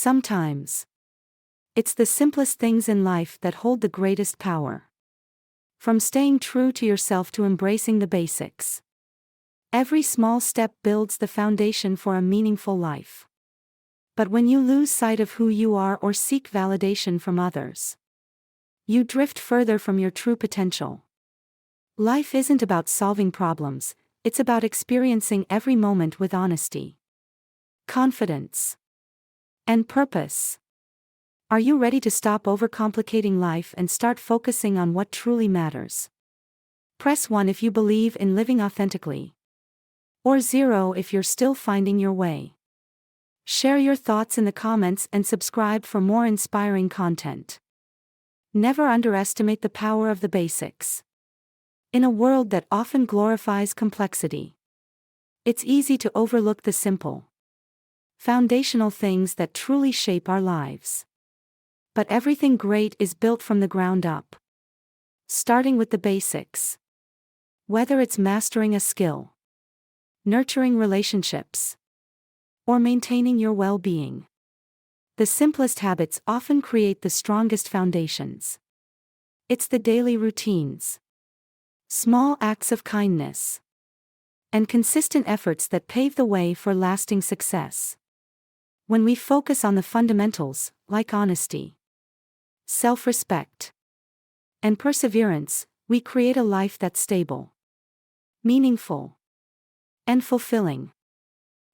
Sometimes, it's the simplest things in life that hold the greatest power. From staying true to yourself to embracing the basics. Every small step builds the foundation for a meaningful life. But when you lose sight of who you are or seek validation from others, you drift further from your true potential. Life isn't about solving problems, it's about experiencing every moment with honesty, confidence, and purpose. Are you ready to stop overcomplicating life and start focusing on what truly matters? Press 1 if you believe in living authentically. Or 0 if you're still finding your way. Share your thoughts in the comments and subscribe for more inspiring content. Never underestimate the power of the basics. In a world that often glorifies complexity, it's easy to overlook the simple, foundational things that truly shape our lives. But everything great is built from the ground up. Starting with the basics. Whether it's mastering a skill, nurturing relationships, or maintaining your well-being, the simplest habits often create the strongest foundations. It's the daily routines, small acts of kindness, and consistent efforts that pave the way for lasting success. When we focus on the fundamentals, like honesty, self-respect, and perseverance, we create a life that's stable, meaningful, and fulfilling.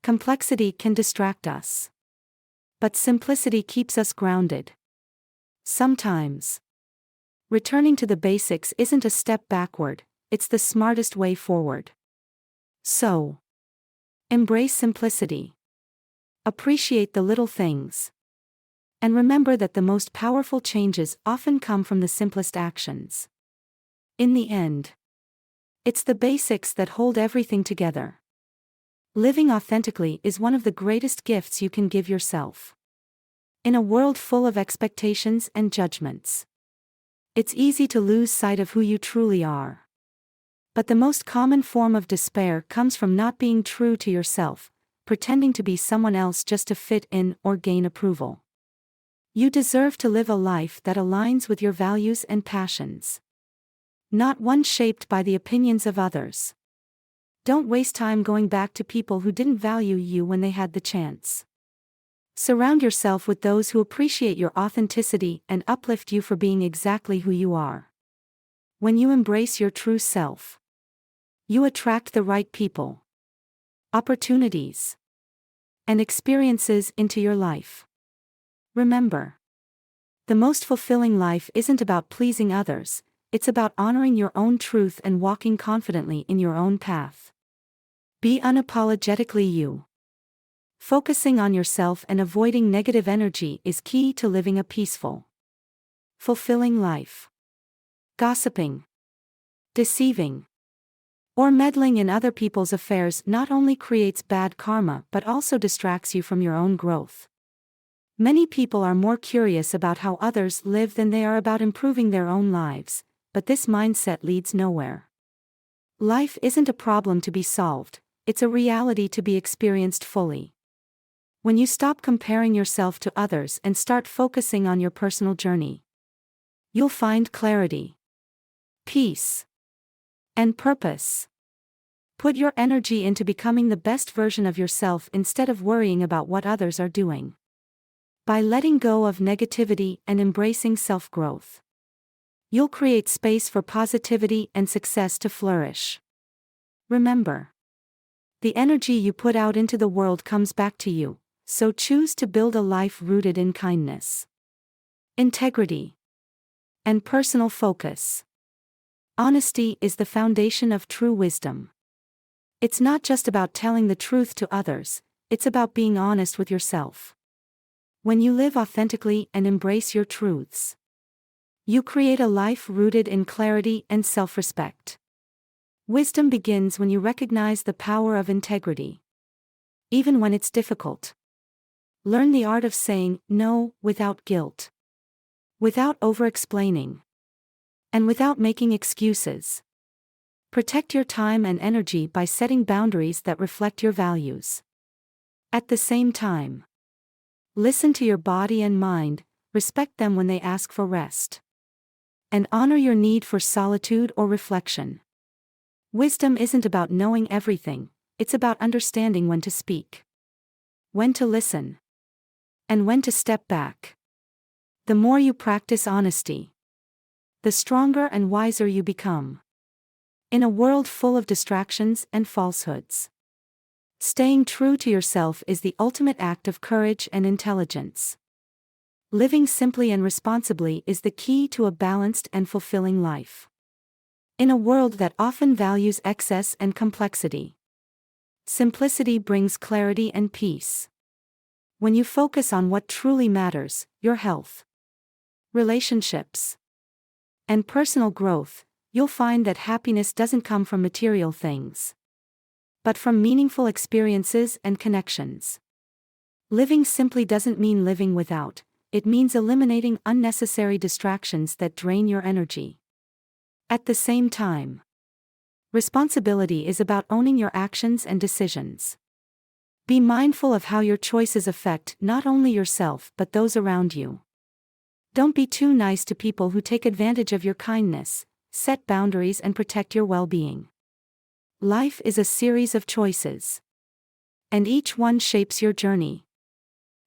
Complexity can distract us, but simplicity keeps us grounded. Sometimes, returning to the basics isn't a step backward, it's the smartest way forward. So, embrace simplicity. Appreciate the little things. And remember that the most powerful changes often come from the simplest actions. In the end, it's the basics that hold everything together. Living authentically is one of the greatest gifts you can give yourself. In a world full of expectations and judgments, it's easy to lose sight of who you truly are. But the most common form of despair comes from not being true to yourself, pretending to be someone else just to fit in or gain approval. You deserve to live a life that aligns with your values and passions, not one shaped by the opinions of others. Don't waste time going back to people who didn't value you when they had the chance. Surround yourself with those who appreciate your authenticity and uplift you for being exactly who you are. When you embrace your true self, you attract the right people, opportunities, and experiences into your life. Remember, the most fulfilling life isn't about pleasing others, it's about honoring your own truth and walking confidently in your own path. Be unapologetically you. Focusing on yourself and avoiding negative energy is key to living a peaceful, fulfilling life. Gossiping, deceiving, or meddling in other people's affairs not only creates bad karma but also distracts you from your own growth. Many people are more curious about how others live than they are about improving their own lives, but this mindset leads nowhere. Life isn't a problem to be solved, it's a reality to be experienced fully. When you stop comparing yourself to others and start focusing on your personal journey, you'll find clarity, peace, and purpose. Put your energy into becoming the best version of yourself instead of worrying about what others are doing. By letting go of negativity and embracing self-growth, you'll create space for positivity and success to flourish. Remember, the energy you put out into the world comes back to you, so choose to build a life rooted in kindness, integrity, and personal focus. Honesty is the foundation of true wisdom. It's not just about telling the truth to others, it's about being honest with yourself. When you live authentically and embrace your truths, you create a life rooted in clarity and self-respect. Wisdom begins when you recognize the power of integrity, even when it's difficult. Learn the art of saying no without guilt, without over-explaining, and without making excuses. Protect your time and energy by setting boundaries that reflect your values. At the same time, Listen to your body and mind, respect them when they ask for rest. And honor your need for solitude or reflection. Wisdom isn't about knowing everything, it's about understanding when to speak, when to listen, and when to step back. The more you practice honesty, the stronger and wiser you become. In a world full of distractions and falsehoods, staying true to yourself is the ultimate act of courage and intelligence. Living simply and responsibly is the key to a balanced and fulfilling life. In a world that often values excess and complexity, simplicity brings clarity and peace. When you focus on what truly matters, your health, relationships, and personal growth, you'll find that happiness doesn't come from material things, but from meaningful experiences and connections. Living simply doesn't mean living without, it means eliminating unnecessary distractions that drain your energy. At the same time, responsibility is about owning your actions and decisions. Be mindful of how your choices affect not only yourself but those around you. Don't be too nice to people who take advantage of your kindness. Set boundaries and protect your well-being. Life is a series of choices, and each one shapes your journey.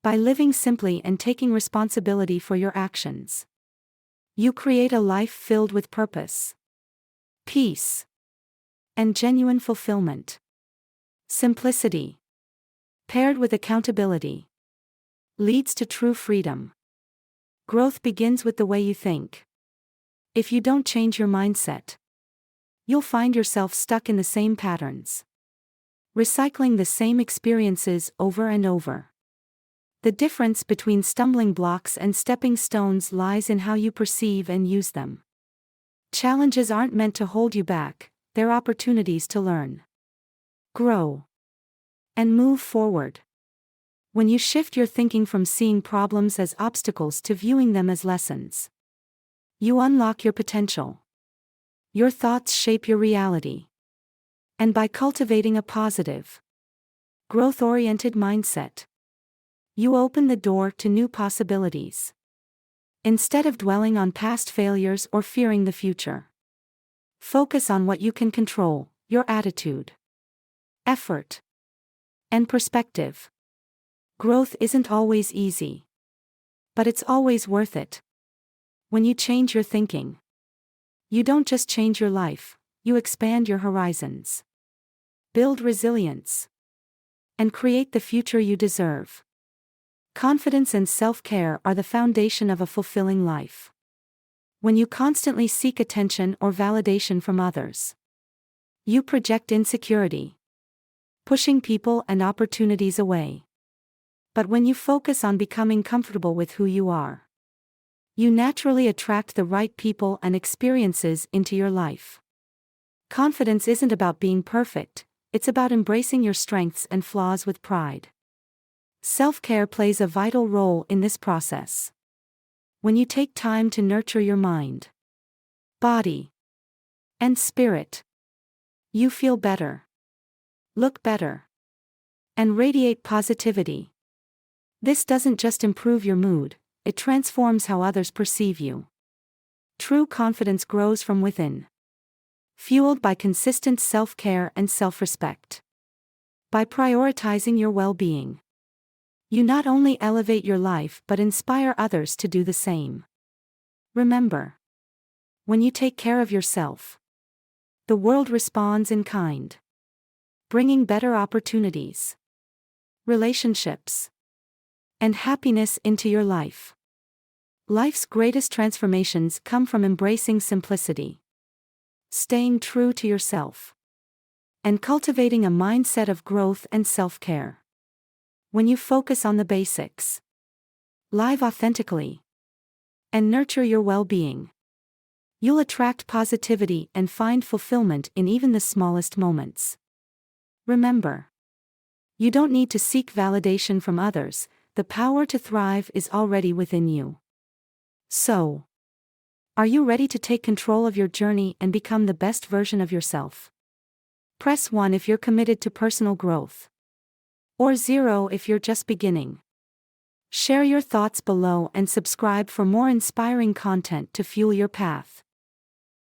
By living simply and taking responsibility for your actions, you create a life filled with purpose, peace, and genuine fulfillment. Simplicity, paired with accountability, leads to true freedom. Growth begins with the way you think. If you don't change your mindset, you'll find yourself stuck in the same patterns, recycling the same experiences over and over. The difference between stumbling blocks and stepping stones lies in how you perceive and use them. Challenges aren't meant to hold you back, they're opportunities to learn, grow, and move forward. When you shift your thinking from seeing problems as obstacles to viewing them as lessons, you unlock your potential. Your thoughts shape your reality. And by cultivating a positive, growth-oriented mindset, you open the door to new possibilities. Instead of dwelling on past failures or fearing the future, focus on what you can control: your attitude, effort, and perspective. Growth isn't always easy, but it's always worth it. When you change your thinking, you don't just change your life, you expand your horizons, build resilience, and create the future you deserve. Confidence and self-care are the foundation of a fulfilling life. When you constantly seek attention or validation from others, you project insecurity, pushing people and opportunities away. But when you focus on becoming comfortable with who you are, you naturally attract the right people and experiences into your life. Confidence isn't about being perfect, it's about embracing your strengths and flaws with pride. Self-care plays a vital role in this process. When you take time to nurture your mind, body, and spirit, you feel better, look better, and radiate positivity. This doesn't just improve your mood, it transforms how others perceive you. True confidence grows from within, fueled by consistent self-care and self-respect. By prioritizing your well-being, you not only elevate your life but inspire others to do the same. Remember, when you take care of yourself, the world responds in kind, bringing better opportunities, relationships, and happiness into your life. Life's greatest transformations come from embracing simplicity, staying true to yourself, and cultivating a mindset of growth and self-care. When you focus on the basics, live authentically, and nurture your well-being, you'll attract positivity and find fulfillment in even the smallest moments. Remember, you don't need to seek validation from others, the power to thrive is already within you. So, are you ready to take control of your journey and become the best version of yourself? Press 1 if you're committed to personal growth, or 0 if you're just beginning. Share your thoughts below and subscribe for more inspiring content to fuel your path.